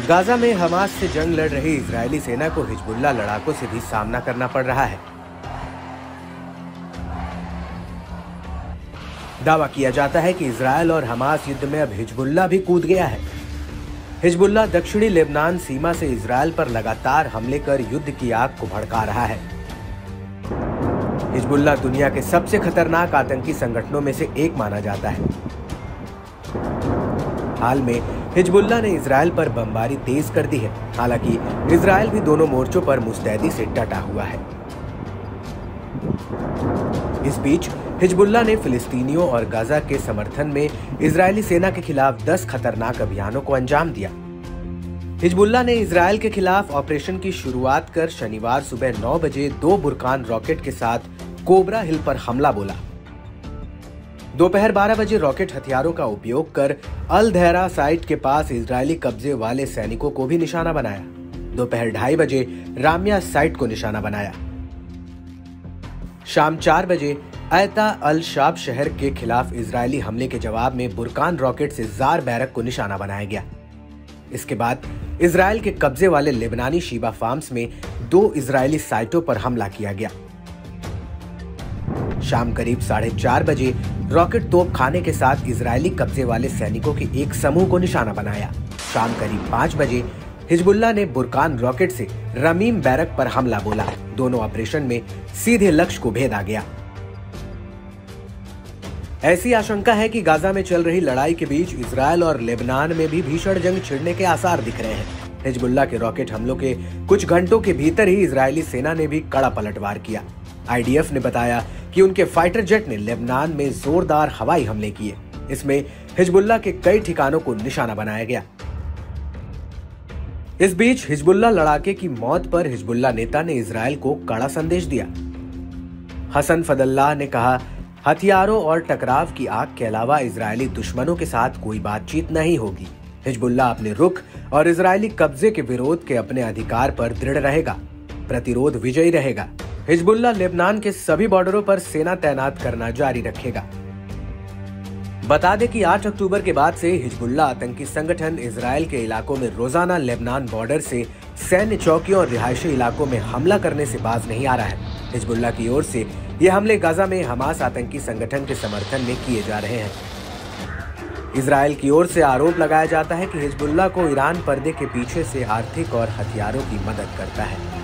Gaza में Hamas से जंग लड़ रही इजरायली सेना को हिजबुल्लाह लड़ाकों से भी सामना करना पड़ रहा है। दावा किया जाता है कि इजरायल और हमास युद्ध में अब हिजबुल्लाह भी कूद गया है। हिजबुल्लाह दक्षिणी लेबनान सीमा से इजरायल पर लगातार हमले कर युद्ध की आग को भड़का रहा है। हिजबुल्लाह दुनिया के सबसे खतरनाक आतंकी संगठनों में से एक माना जाता है। हाल में हिजबुल्लाह ने इजरायल पर बमबारी तेज कर दी है। हालांकि इजरायल भी दोनों मोर्चों पर मुस्तैदी से डटा हुआ है। इस बीच हिजबुल्लाह ने फिलिस्तीनियों और गाजा के समर्थन में इजरायली सेना के खिलाफ 10 खतरनाक अभियानों को अंजाम दिया। हिजबुल्लाह ने इजरायल के खिलाफ ऑपरेशन की शुरुआत कर शनिवार सुबह 9 बजे 2 बुरकान रॉकेट के साथ कोबरा हिल पर हमला बोला। दोपहर 12 बजे रॉकेट हथियारों का उपयोग कर अल धैरा साइट के पास इजरायली कब्जे वाले सैनिकों को भी निशाना बनाया। दोपहर 2:30 बजे रामिया साइट को निशाना बनाया। शाम 4 बजे ऐता अल शाब शहर के खिलाफ इजरायली हमले के जवाब में बुरकान रॉकेट से जार बैरक को निशाना बनाया गया। इसके बाद इजरायल के कब्जे वाले लेबनानी शीबा फार्म्स में 2 इजरायली साइटों पर हमला किया गया। शाम करीब 4:30 बजे रॉकेट तोप खाने के साथ इजरायली कब्जे वाले सैनिकों के एक समूह को निशाना बनाया। शाम करीब 5 बजे हिजबुल्लाह ने बुरकान रॉकेट से रमीम बैरक पर हमला बोला। दोनों ऑपरेशन में सीधे लक्ष्य को भेदा गया। ऐसी आशंका है कि गाजा में चल रही लड़ाई के बीच इजरायल और लेबनान में भी भीषण जंग छिड़ने के आसार दिख रहे हैं। हिजबुल्लाह के रॉकेट हमलों के कुछ घंटों के भीतर ही इजरायली सेना ने भी कड़ा पलटवार किया। आईडीएफ ने बताया कि उनके फाइटर जेट ने लेबनान में जोरदार हवाई हमले किए। इसमें हिजबुल्लाह के कई ठिकानों को निशाना बनाया गया। इस बीच हिजबुल्लाह लड़ाके की मौत पर हिजबुल्लाह नेता ने इजरायल को कड़ा संदेश दिया। हसन फदल्लाह ने कहा, हथियारों और टकराव की आग के अलावा इजरायली दुश्मनों के साथ कोई बातचीत नहीं होगी। हिजबुल्लाह अपने रुख और इजरायली कब्जे के विरोध के अपने अधिकार पर दृढ़ रहेगा। प्रतिरोध विजयी रहेगा। हिजबुल्लाह लेबनान के सभी बॉर्डरों पर सेना तैनात करना जारी रखेगा। बता दें कि 8 अक्टूबर के बाद से हिजबुल्लाह आतंकी संगठन इजरायल के इलाकों में रोजाना लेबनान बॉर्डर से सैन्य चौकियों और रिहायशी इलाकों में हमला करने से बाज नहीं आ रहा है। हिजबुल्लाह की ओर से ये हमले गाजा में हमास आतंकी संगठन के समर्थन में किए जा रहे हैं। इजरायल की ओर से आरोप लगाया जाता है कि हिजबुल्लाह को ईरान पर्दे के पीछे से आर्थिक और हथियारों की मदद करता है।